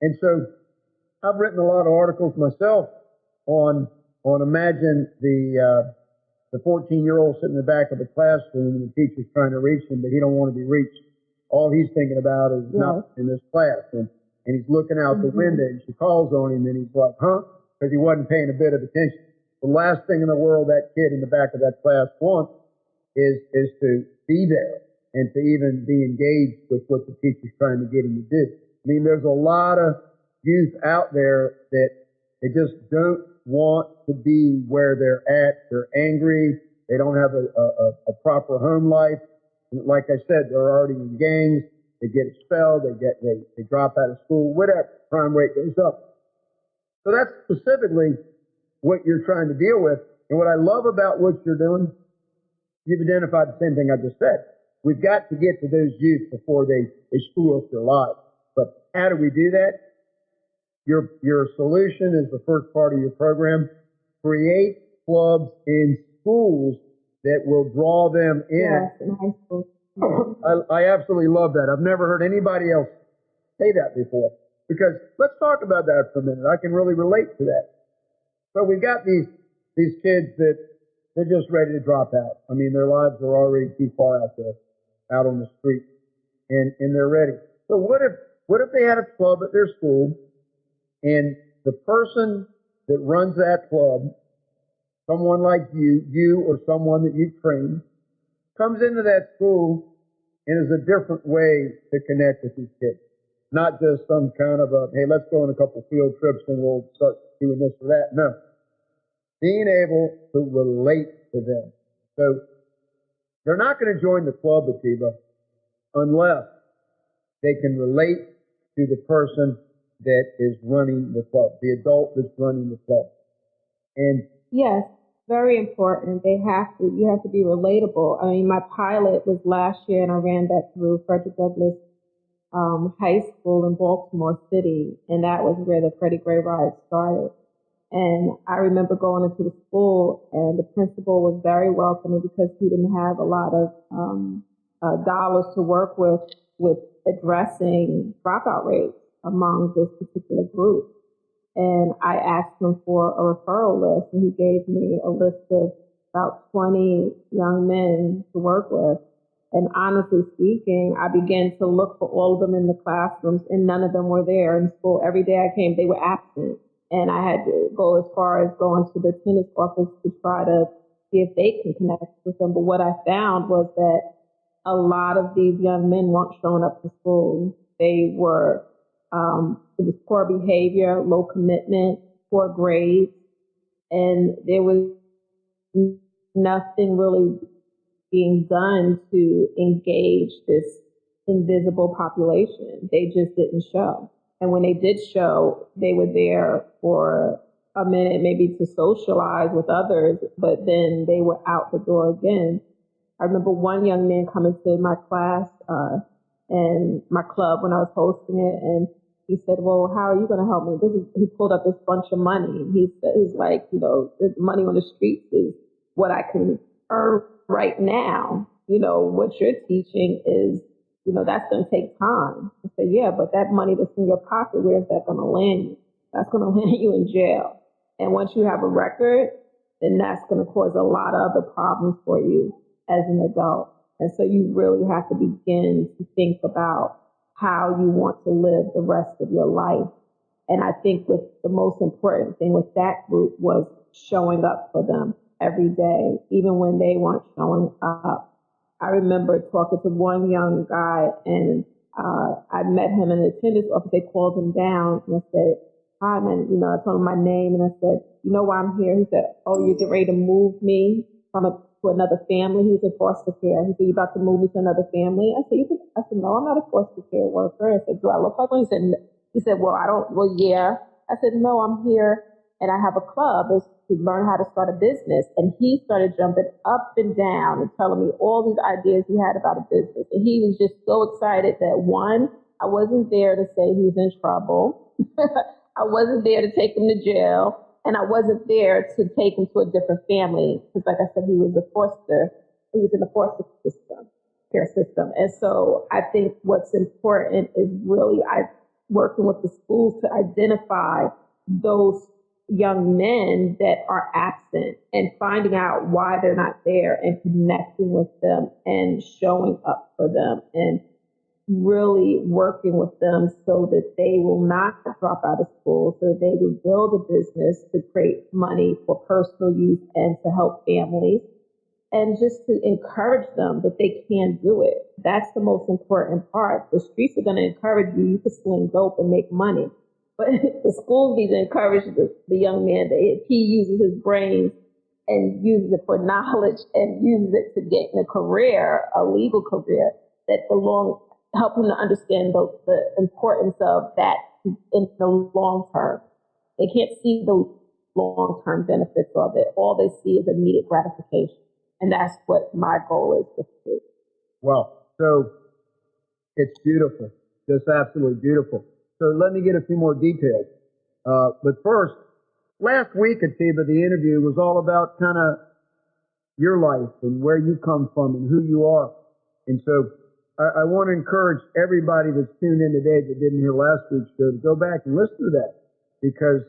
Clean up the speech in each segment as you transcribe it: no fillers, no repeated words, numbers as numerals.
And so I've written a lot of articles myself on imagine the 14-year-old sitting in the back of the classroom and the teacher's trying to reach him, but he don't want to be reached. All he's thinking about is not in this class. And he's looking out the window and she calls on him and he's like, huh? Because he wasn't paying a bit of attention. The last thing in the world that kid in the back of that class wants is to be there and to even be engaged with what the teacher's trying to get him to do. I mean, there's a lot of youth out there that they just don't want to be where they're at. They're angry. They don't have a proper home life. And like I said, they're already in gangs. They get expelled. They drop out of school. Whatever. Crime rate goes up. So that's specifically what you're trying to deal with. And what I love about what you're doing, you've identified the same thing I just said. We've got to get to those youth before they screw up their lives. But how do we do that? Your solution is the first part of your program. Create clubs in schools that will draw them in. Yes, in high school. I absolutely love that. I've never heard anybody else say that before. Because let's talk about that for a minute. I can really relate to that. So we've got these kids that they're just ready to drop out. I mean, their lives are already too far out there, out on the street, and they're ready. So what if they had a club at their school, and the person that runs that club, someone like you or someone that you train, comes into that school and is a different way to connect with these kids. Not just some kind of hey, let's go on a couple field trips and we'll start doing this or that. No. Being able to relate to them. So they're not going to join the club, Ateba, unless they can relate to the person that is running the club, the adult that's running the club. And yes, very important. You have to be relatable. I mean, my pilot was last year and I ran that through Frederick Douglass High School in Baltimore City, and that was where the Freddie Gray ride started. And I remember going into the school, and the principal was very welcoming because he didn't have a lot of dollars to work with addressing dropout rates among this particular group. And I asked him for a referral list, and he gave me a list of about 20 young men to work with. And honestly speaking, I began to look for all of them in the classrooms, and none of them were there in school. Every day I came, they were absent. And I had to go as far as going to the tennis office to try to see if they can connect with them. But what I found was that a lot of these young men weren't showing up to school. They were, it was poor behavior, low commitment, poor grades, and there was nothing really being done to engage this invisible population. They just didn't show. And when they did show, they were there for a minute, maybe to socialize with others, but then they were out the door again. I remember one young man coming to my class and my club when I was hosting it, and he said, well, how are you going to help me? He pulled up this bunch of money. He's like, the money on the streets is what I can earn right now. What you're teaching is, that's going to take time. I said, yeah, but that money that's in your pocket, where's that going to land you? That's going to land you in jail. And once you have a record, then that's going to cause a lot of other problems for you as an adult. And so you really have to begin to think about how you want to live the rest of your life. And I think the most important thing with that group was showing up for them every day, even when they weren't showing up. I remember talking to one young guy, and I met him in the attendance office. They called him down, and I said, hi, man. I told him my name, and I said, you know why I'm here? He said, oh, you're getting ready to move me to another family? He was in foster care. He said, you're about to move me to another family? I said, no, I'm not a foster care worker. I said, do I look like one? He said, well, yeah. I said, no, I'm here, and I have a club. It's to learn how to start a business. And he started jumping up and down and telling me all these ideas he had about a business. And he was just so excited that, one, I wasn't there to say he was in trouble. I wasn't there to take him to jail. And I wasn't there to take him to a different family. Because like I said, he was in the foster care system. And so I think what's important is really, working with the schools to identify those young men that are absent and finding out why they're not there and connecting with them and showing up for them and really working with them so that they will not drop out of school, so they will build a business to create money for personal use and to help families, and just to encourage them that they can do it. That's the most important part. The streets are going to encourage you. You can sling dope and make money. But the schools need to encourage the young man that if he uses his brains and uses it for knowledge and uses it to get in a career, a legal career, that belongs, help him to understand the importance of that in the long term. They can't see the long-term benefits of it. All they see is immediate gratification. And that's what my goal is to do. Well, so it's beautiful. Just absolutely beautiful. So let me get a few more details. But first, last week, Ateba, the interview was all about kind of your life and where you come from and who you are. And so I want to encourage everybody that's tuned in today that didn't hear last week's show to go back and listen to that. Because,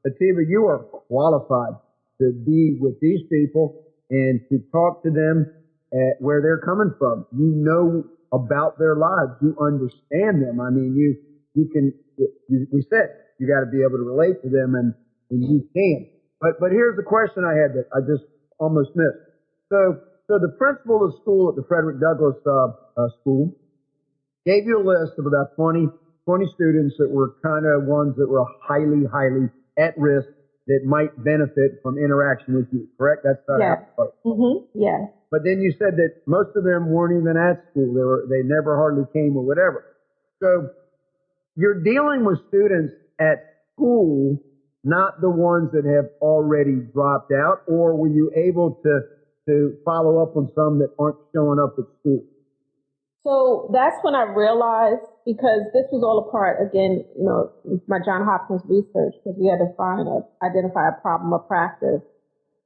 Ateba, you are qualified to be with these people and to talk to them at where they're coming from. You know about their lives. You understand them. I mean, we said you got to be able to relate to them, and you can. But here's the question I had that I just almost missed. So the principal of the school at the Frederick Douglass school gave you a list of about 20 students that were kind of ones that were highly, highly at risk that might benefit from interaction with you, correct? That's not Yes. Yes. But then you said that most of them weren't even at school. They never hardly came or whatever. So you're dealing with students at school, not the ones that have already dropped out, or were you able to follow up on some that aren't showing up at school? So that's when I realized, because this was all a part, again, my Johns Hopkins research, because we had to identify a problem of practice.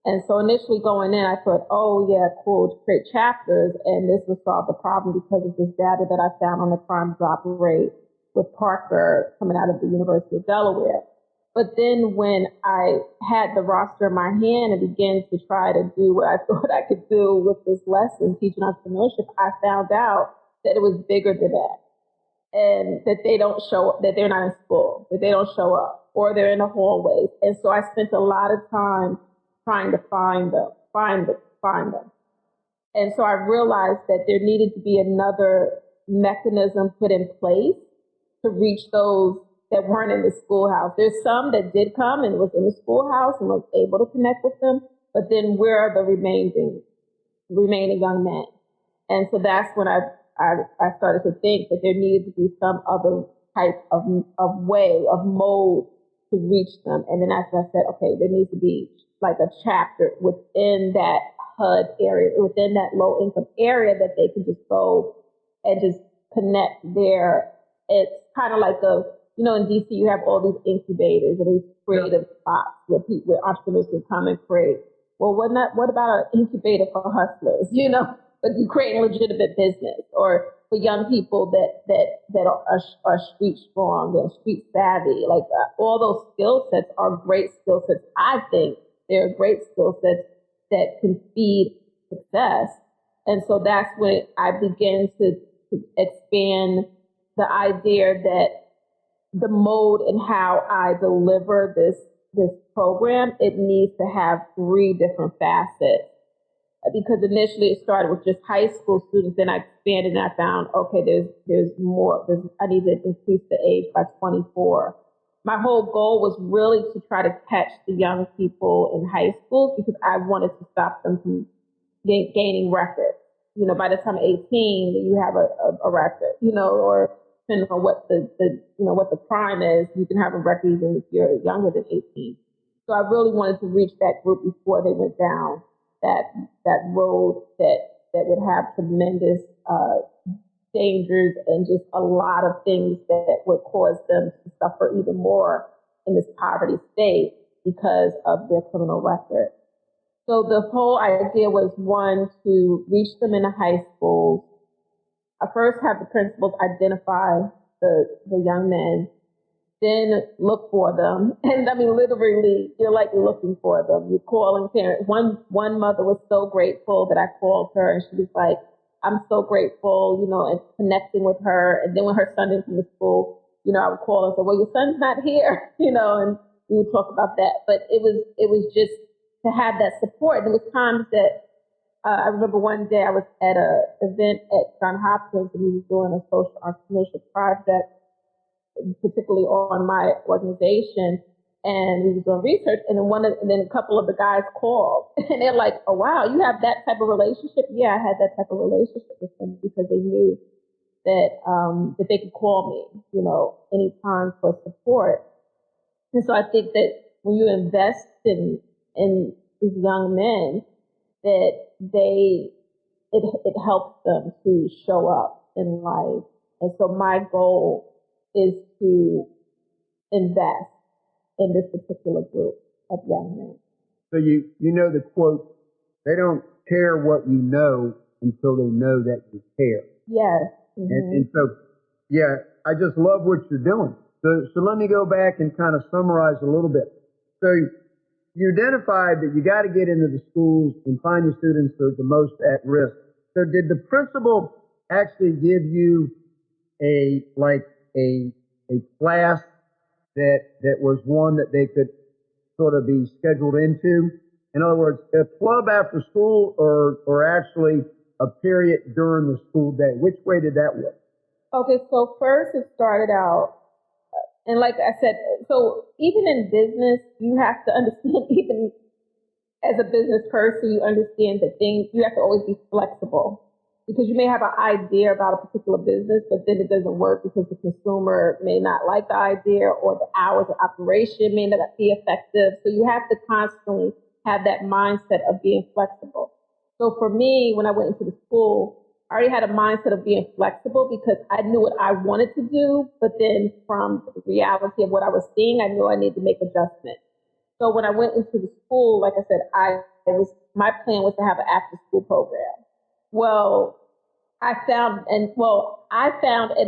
And so initially going in, I thought, oh yeah, cool, to create chapters, and this would solve the problem because of this data that I found on the crime drop rate with Parker coming out of the University of Delaware. But then when I had the roster in my hand and began to try to do what I thought I could do with this lesson, teaching entrepreneurship, I found out that it was bigger than that. And that they don't show up, that they're not in school, that they don't show up, or they're in the hallways. And so I spent a lot of time trying to find them. And so I realized that there needed to be another mechanism put in place to reach those that weren't in the schoolhouse. There's some that did come and was in the schoolhouse and was able to connect with them, but then where are the remaining young men? And so that's when I started to think that there needed to be some other type of way, of mode to reach them. And then after I said, okay, there needs to be like a chapter within that HUD area, within that low income area that they can just go and just connect there. It's kind of like in DC you have all these incubators or these creative spots where entrepreneurs can come and create. Well, what about an incubator for hustlers, but you create legitimate business, or for young people that are street strong and street savvy. Like all those skill sets are great skill sets. I think they're great skill sets that can feed success. And so that's when I began to expand the idea that the mode and how I deliver this program, it needs to have 3 different facets. Because initially it started with just high school students, then I expanded and I found, okay, there's more. I need to increase the age by 24. My whole goal was really to try to catch the young people in high schools because I wanted to stop them from gaining records. By the time 18, you have a record, or depending on what the crime is, you can have a record even if you're younger than 18. So I really wanted to reach that group before they went down that road that would have tremendous dangers and just a lot of things that would cause them to suffer even more in this poverty state because of their criminal record. So the whole idea was, one, to reach them in the high schools. I first have the principals identify the young men, then look for them. And I mean, literally, you're like looking for them. You're calling parents. One mother was so grateful that I called her, and she was like, I'm so grateful, and connecting with her. And then when her son didn't come to school, I would call and say, well, your son's not here, and we would talk about that. But it was just to have that support. There was times that I remember one day I was at an event at Johns Hopkins, and we were doing a social entrepreneurship project, particularly on my organization, and we were doing research, and then a couple of the guys called, and they're like, oh wow, you have that type of relationship? Yeah, I had that type of relationship with them because they knew that they could call me, anytime for support. And so I think that when you invest in these young men, that it helps them to show up in life. And so my goal is to invest in this particular group of young men. So you know the quote, they don't care what you know until they know that you care. Yes. Mm-hmm. And so, yeah, I just love what you're doing. So let me go back and kind of summarize a little bit. So you identified that you got to get into the schools and find the students that are the most at risk. So did the principal actually give you a class that was one that they could sort of be scheduled into? In other words, a club after school or actually a period during the school day? Which way did that work? Okay, so first it started out, and like I said, so even in business, you have to understand, even as a business person, you understand that you have to always be flexible. Because you may have an idea about a particular business, but then it doesn't work because the consumer may not like the idea, or the hours of operation may not be effective. So you have to constantly have that mindset of being flexible. So for me, when I went into the school, I already had a mindset of being flexible because I knew what I wanted to do, but then from the reality of what I was seeing, I knew I needed to make adjustments. So when I went into the school, like I said, my plan was to have an after-school program. Well, I found, and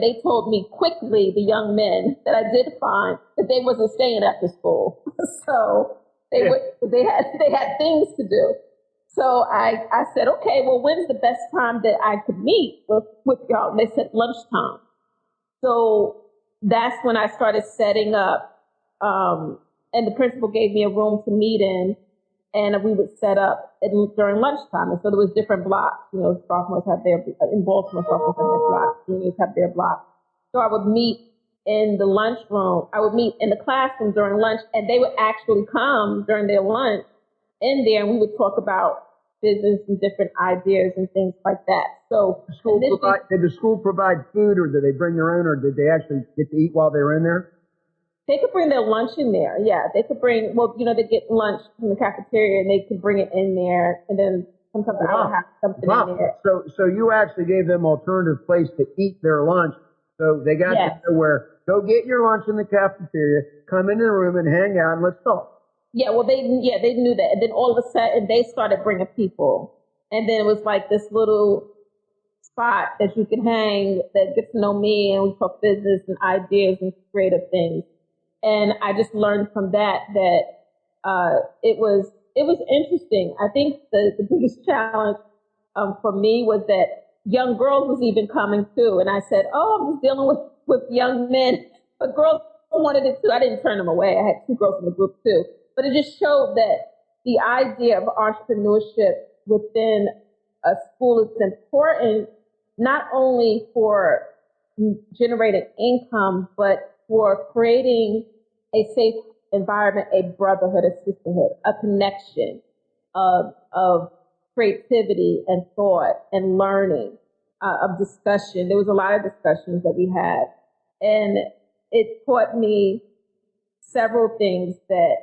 they told me quickly, the young men that I did find, that they wasn't staying after school. So they had things to do. So I said, okay, well, when's the best time that I could meet with y'all? And they said lunchtime. So that's when I started setting up, and the principal gave me a room to meet in, and we would set up during lunchtime. And so there was different blocks. Sophomores have in Baltimore, sophomores have their blocks, juniors have their blocks. So I would meet in the lunchroom. I would meet in the classroom during lunch, and they would actually come during their lunch in there, and we would talk about business and different ideas and things like that. So did the school provide food, or did they bring their own, or did they actually get to eat while they were in there? They could bring their lunch in there. Yeah, they could bring, they get lunch from the cafeteria and they could bring it in there. And then sometimes I would have something in there. So you actually gave them alternative place to eat their lunch. So they got to know where, go get your lunch in the cafeteria, come into the room and hang out and let's talk. Yeah, well, they knew that. And then all of a sudden they started bringing people. And then it was like this little spot that you can hang that gets to know me, and we talk business and ideas and creative things. And I just learned from that it was interesting. I think the biggest challenge for me was that young girls was even coming too. And I said, I'm just dealing with young men, but girls wanted it too. I didn't turn them away. I had 2 girls in the group too. But it just showed that the idea of entrepreneurship within a school is important, not only for generating income, but for creating a safe environment, a brotherhood, a sisterhood, a connection of creativity and thought and learning, of discussion. There was a lot of discussions that we had, and it taught me several things that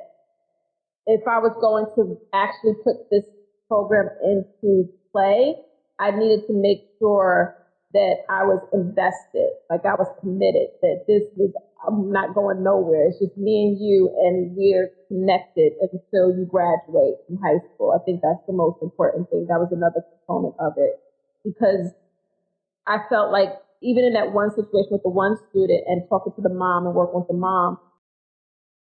if I was going to actually put this program into play, I needed to make sure that I was invested, like I was committed, that I'm not going nowhere. It's just me and you, and we're connected until you graduate from high school. I think that's the most important thing. That was another component of it, because I felt like even in that one situation with the one student and talking to the mom and working with the mom,